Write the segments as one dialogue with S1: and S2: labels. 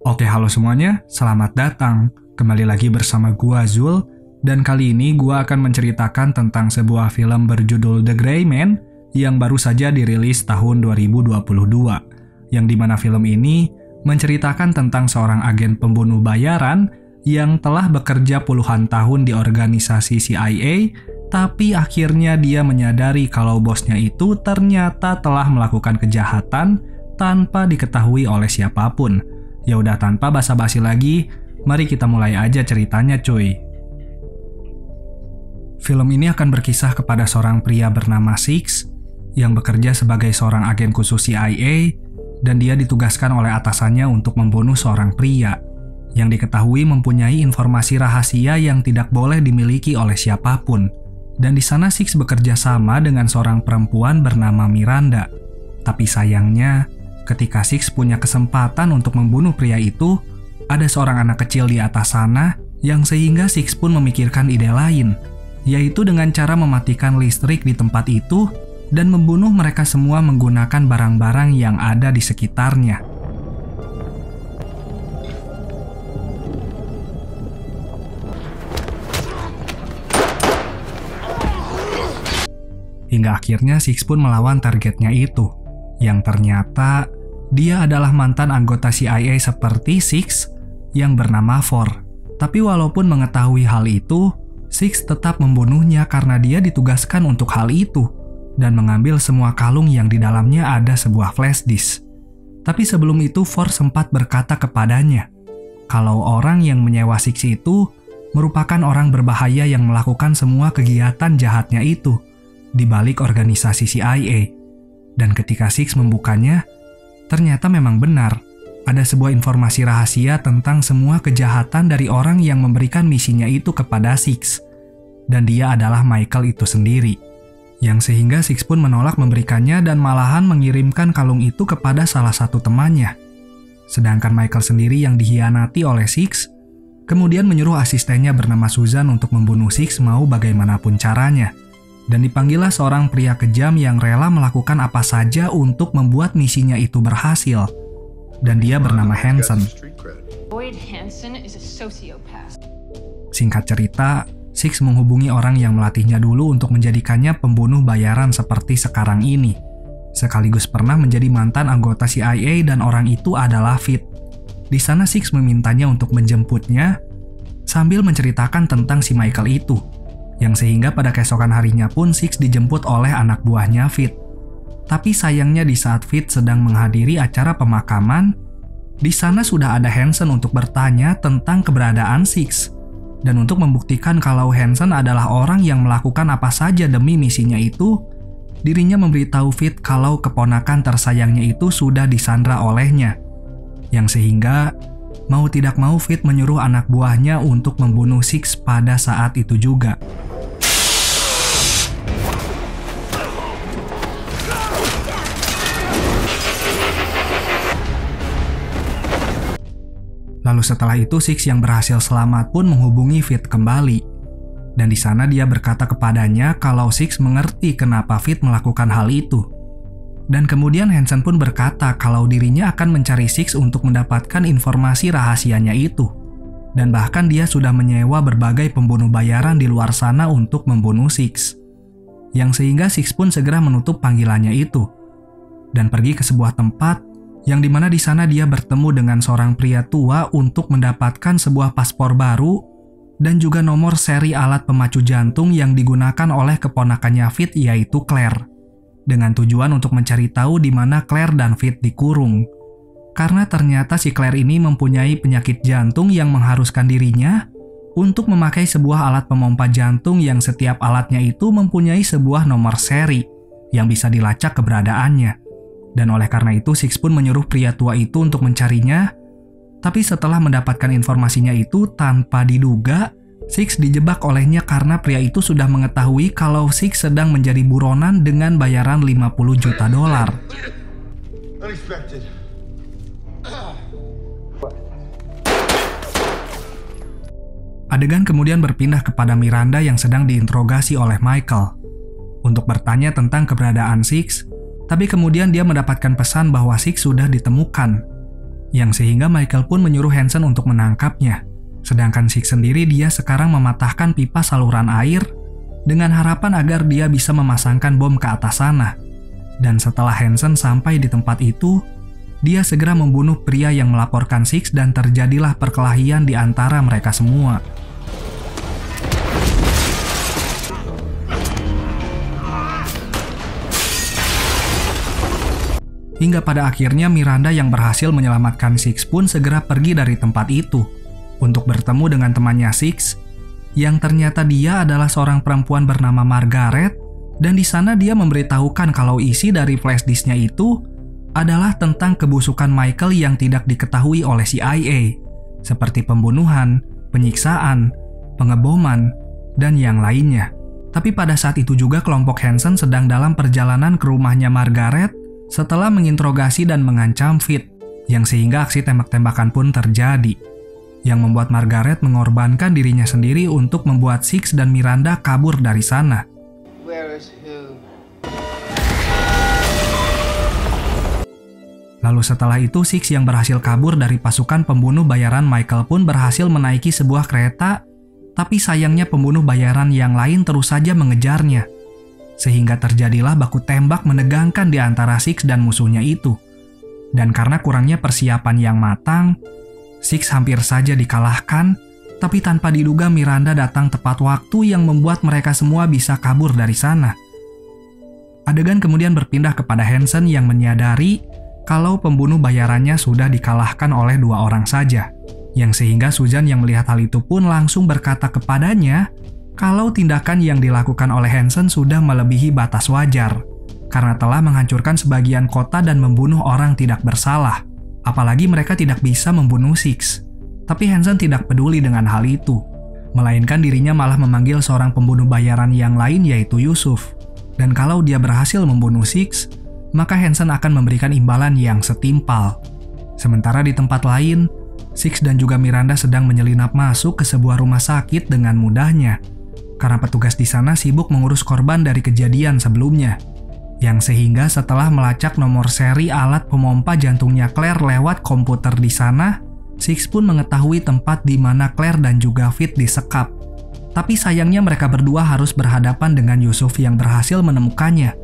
S1: Oke, halo semuanya, selamat datang. Kembali lagi bersama gua Zul, dan kali ini gua akan menceritakan tentang sebuah film berjudul The Gray Man yang baru saja dirilis tahun 2022, yang dimana film ini menceritakan tentang seorang agen pembunuh bayaran yang telah bekerja puluhan tahun di organisasi CIA, tapi akhirnya dia menyadari kalau bosnya itu ternyata telah melakukan kejahatan tanpa diketahui oleh siapapun. Ya udah, tanpa basa-basi lagi, mari kita mulai aja ceritanya cuy. Film ini akan berkisah kepada seorang pria bernama Six yang bekerja sebagai seorang agen khusus CIA, dan dia ditugaskan oleh atasannya untuk membunuh seorang pria yang diketahui mempunyai informasi rahasia yang tidak boleh dimiliki oleh siapapun. Dan di sana Six bekerja sama dengan seorang perempuan bernama Miranda. Tapi sayangnya, ketika Six punya kesempatan untuk membunuh pria itu, ada seorang anak kecil di atas sana yang sehingga Six pun memikirkan ide lain, yaitu dengan cara mematikan listrik di tempat itu dan membunuh mereka semua menggunakan barang-barang yang ada di sekitarnya. Hingga akhirnya Six pun melawan targetnya itu, yang ternyata dia adalah mantan anggota CIA seperti Six yang bernama Four. Tapi walaupun mengetahui hal itu, Six tetap membunuhnya karena dia ditugaskan untuk hal itu dan mengambil semua kalung yang di dalamnya ada sebuah flash disk. Tapi sebelum itu Four sempat berkata kepadanya kalau orang yang menyewa Six itu merupakan orang berbahaya yang melakukan semua kegiatan jahatnya itu di balik organisasi CIA. Dan ketika Six membukanya, ternyata memang benar, ada sebuah informasi rahasia tentang semua kejahatan dari orang yang memberikan misinya itu kepada Six. Dan dia adalah Michael itu sendiri. Yang sehingga Six pun menolak memberikannya dan malahan mengirimkan kalung itu kepada salah satu temannya. Sedangkan Michael sendiri yang dikhianati oleh Six, kemudian menyuruh asistennya bernama Susan untuk membunuh Six mau bagaimanapun caranya. Dan dipanggillah seorang pria kejam yang rela melakukan apa saja untuk membuat misinya itu berhasil. Dan dia bernama Hansen. Singkat cerita, Six menghubungi orang yang melatihnya dulu untuk menjadikannya pembunuh bayaran seperti sekarang ini. Sekaligus pernah menjadi mantan anggota CIA dan orang itu adalah Fit. Di sana Six memintanya untuk menjemputnya sambil menceritakan tentang si Michael itu. Yang sehingga pada keesokan harinya pun Six dijemput oleh anak buahnya Fit. Tapi sayangnya di saat Fit sedang menghadiri acara pemakaman, di sana sudah ada Hansen untuk bertanya tentang keberadaan Six. Dan untuk membuktikan kalau Hansen adalah orang yang melakukan apa saja demi misinya itu, dirinya memberitahu Fit kalau keponakan tersayangnya itu sudah disandra olehnya. Yang sehingga mau tidak mau Fit menyuruh anak buahnya untuk membunuh Six pada saat itu juga. Lalu setelah itu Six yang berhasil selamat pun menghubungi Fit kembali. Dan di sana dia berkata kepadanya kalau Six mengerti kenapa Fit melakukan hal itu. Dan kemudian Hansen pun berkata kalau dirinya akan mencari Six untuk mendapatkan informasi rahasianya itu. Dan bahkan dia sudah menyewa berbagai pembunuh bayaran di luar sana untuk membunuh Six. Yang sehingga Six pun segera menutup panggilannya itu dan pergi ke sebuah tempat yang dimana di sana dia bertemu dengan seorang pria tua untuk mendapatkan sebuah paspor baru dan juga nomor seri alat pemacu jantung yang digunakan oleh keponakannya Fit, yaitu Claire. Dengan tujuan untuk mencari tahu di mana Claire dan Fit dikurung. Karena ternyata si Claire ini mempunyai penyakit jantung yang mengharuskan dirinya untuk memakai sebuah alat pemompa jantung yang setiap alatnya itu mempunyai sebuah nomor seri yang bisa dilacak keberadaannya. Dan oleh karena itu Six pun menyuruh pria tua itu untuk mencarinya. Tapi setelah mendapatkan informasinya itu tanpa diduga, Six dijebak olehnya karena pria itu sudah mengetahui kalau Six sedang menjadi buronan dengan bayaran $50 juta. Adegan kemudian berpindah kepada Miranda yang sedang diinterogasi oleh Michael untuk bertanya tentang keberadaan Six. Tapi kemudian dia mendapatkan pesan bahwa Six sudah ditemukan. yang sehingga Michael pun menyuruh Hansen untuk menangkapnya. Sedangkan Six sendiri dia sekarang mematahkan pipa saluran air dengan harapan agar dia bisa memasangkan bom ke atas sana. Dan setelah Hansen sampai di tempat itu, dia segera membunuh pria yang melaporkan Six dan terjadilah perkelahian di antara mereka semua. Hingga pada akhirnya Miranda yang berhasil menyelamatkan Six pun segera pergi dari tempat itu untuk bertemu dengan temannya Six, yang ternyata dia adalah seorang perempuan bernama Margaret, dan di sana dia memberitahukan kalau isi dari flash disknya itu adalah tentang kebusukan Michael yang tidak diketahui oleh CIA, seperti pembunuhan, penyiksaan, pengeboman, dan yang lainnya. Tapi pada saat itu juga kelompok Hansen sedang dalam perjalanan ke rumahnya Margaret setelah menginterogasi dan mengancam Fit, yang sehingga aksi tembak-tembakan pun terjadi, yang membuat Margaret mengorbankan dirinya sendiri untuk membuat Six dan Miranda kabur dari sana. Lalu setelah itu Six yang berhasil kabur dari pasukan pembunuh bayaran Michael pun berhasil menaiki sebuah kereta, tapi sayangnya pembunuh bayaran yang lain terus saja mengejarnya. Sehingga terjadilah baku tembak menegangkan di antara Six dan musuhnya itu. Dan karena kurangnya persiapan yang matang, Six hampir saja dikalahkan, tapi tanpa diduga Miranda datang tepat waktu yang membuat mereka semua bisa kabur dari sana. Adegan kemudian berpindah kepada Hansen yang menyadari kalau pembunuh bayarannya sudah dikalahkan oleh 2 orang saja, yang sehingga Susan yang melihat hal itu pun langsung berkata kepadanya kalau tindakan yang dilakukan oleh Hansen sudah melebihi batas wajar, karena telah menghancurkan sebagian kota dan membunuh orang tidak bersalah. Apalagi mereka tidak bisa membunuh Six. Tapi Hansen tidak peduli dengan hal itu, melainkan dirinya malah memanggil seorang pembunuh bayaran yang lain yaitu Yusuf. Dan kalau dia berhasil membunuh Six, maka Hansen akan memberikan imbalan yang setimpal. Sementara di tempat lain, Six dan juga Miranda sedang menyelinap masuk ke sebuah rumah sakit dengan mudahnya, karena petugas di sana sibuk mengurus korban dari kejadian sebelumnya. Yang sehingga setelah melacak nomor seri alat pemompa jantungnya Claire lewat komputer di sana, Six pun mengetahui tempat di mana Claire dan juga Fit disekap. Tapi sayangnya mereka berdua harus berhadapan dengan Yusuf yang berhasil menemukannya,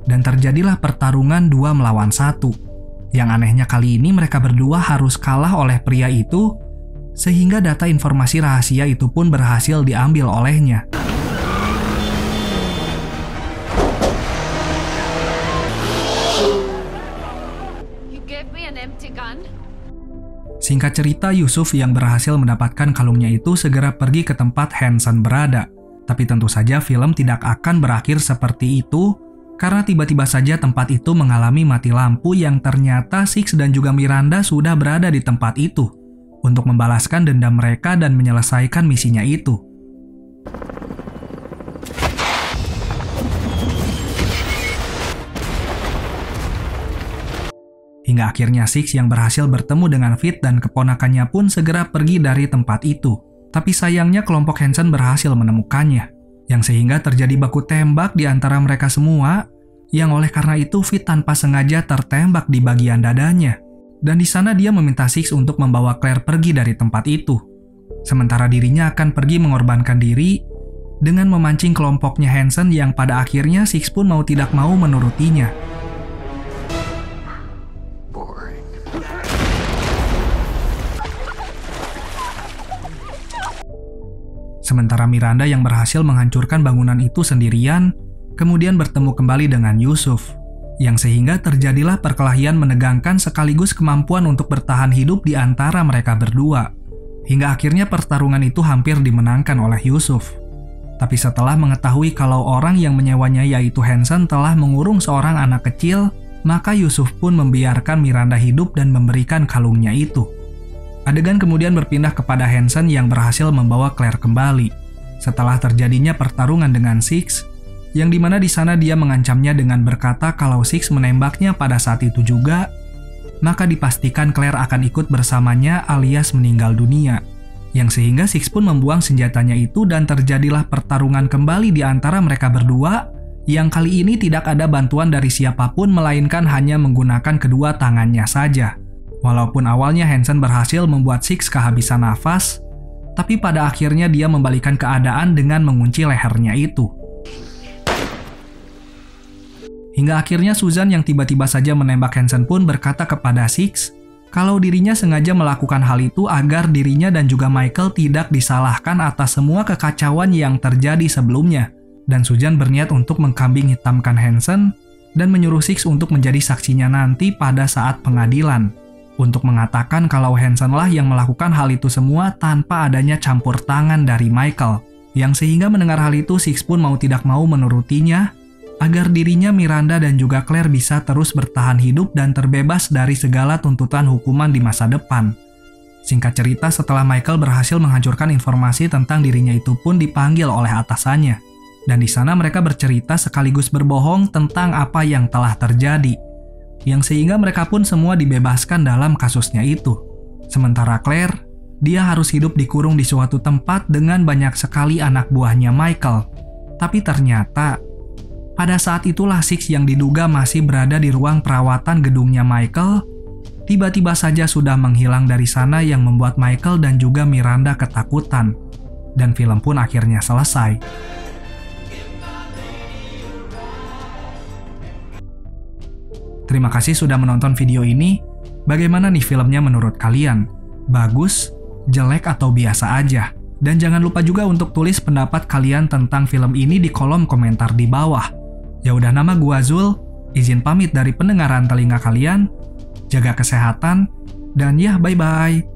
S1: dan terjadilah pertarungan 2 melawan 1. Yang anehnya kali ini mereka berdua harus kalah oleh pria itu, sehingga data informasi rahasia itu pun berhasil diambil olehnya. Singkat cerita, Yusuf yang berhasil mendapatkan kalungnya itu segera pergi ke tempat Hansen berada. Tapi tentu saja film tidak akan berakhir seperti itu, karena tiba-tiba saja tempat itu mengalami mati lampu yang ternyata Six dan juga Miranda sudah berada di tempat itu untuk membalaskan dendam mereka dan menyelesaikan misinya itu. Hingga akhirnya Six yang berhasil bertemu dengan Fit dan keponakannya pun segera pergi dari tempat itu. Tapi sayangnya kelompok Hansen berhasil menemukannya, yang sehingga terjadi baku tembak di antara mereka semua, yang oleh karena itu Fit tanpa sengaja tertembak di bagian dadanya. Dan di sana dia meminta Six untuk membawa Claire pergi dari tempat itu. Sementara dirinya akan pergi mengorbankan diri dengan memancing kelompoknya Hansen yang pada akhirnya Six pun mau tidak mau menurutinya. Sementara Miranda yang berhasil menghancurkan bangunan itu sendirian, kemudian bertemu kembali dengan Yusuf, yang sehingga terjadilah perkelahian menegangkan sekaligus kemampuan untuk bertahan hidup di antara mereka berdua. Hingga akhirnya pertarungan itu hampir dimenangkan oleh Yusuf. Tapi setelah mengetahui kalau orang yang menyewanya yaitu Hansen telah mengurung seorang anak kecil, maka Yusuf pun membiarkan Miranda hidup dan memberikan kalungnya itu. Adegan kemudian berpindah kepada Hansen yang berhasil membawa Claire kembali setelah terjadinya pertarungan dengan Six, yang dimana di sana dia mengancamnya dengan berkata kalau Six menembaknya pada saat itu juga, maka dipastikan Claire akan ikut bersamanya alias meninggal dunia. Yang sehingga Six pun membuang senjatanya itu dan terjadilah pertarungan kembali di antara mereka berdua, yang kali ini tidak ada bantuan dari siapapun melainkan hanya menggunakan kedua tangannya saja. Walaupun awalnya Hansen berhasil membuat Six kehabisan nafas, tapi pada akhirnya dia membalikan keadaan dengan mengunci lehernya itu. Hingga akhirnya Susan yang tiba-tiba saja menembak Hansen pun berkata kepada Six kalau dirinya sengaja melakukan hal itu agar dirinya dan juga Michael tidak disalahkan atas semua kekacauan yang terjadi sebelumnya. Dan Susan berniat untuk mengkambing hitamkan Hansen dan menyuruh Six untuk menjadi saksinya nanti pada saat pengadilan. Untuk mengatakan kalau Hansen lah yang melakukan hal itu semua tanpa adanya campur tangan dari Michael. Yang sehingga mendengar hal itu Six pun mau tidak mau menurutinya agar dirinya, Miranda dan juga Claire bisa terus bertahan hidup dan terbebas dari segala tuntutan hukuman di masa depan. Singkat cerita, setelah Michael berhasil menghancurkan informasi tentang dirinya itu pun dipanggil oleh atasannya. Dan di sana mereka bercerita sekaligus berbohong tentang apa yang telah terjadi. Yang sehingga mereka pun semua dibebaskan dalam kasusnya itu. Sementara Claire, dia harus hidup dikurung di suatu tempat dengan banyak sekali anak buahnya Michael. Tapi ternyata, pada saat itulah Six yang diduga masih berada di ruang perawatan gedungnya Michael, tiba-tiba saja sudah menghilang dari sana yang membuat Michael dan juga Miranda ketakutan. Dan film pun akhirnya selesai. Terima kasih sudah menonton video ini. Bagaimana nih filmnya menurut kalian? Bagus, jelek, atau biasa aja? Dan jangan lupa juga untuk tulis pendapat kalian tentang film ini di kolom komentar di bawah. Ya udah, nama gua Zul, izin pamit dari pendengaran telinga kalian, jaga kesehatan, dan ya bye-bye.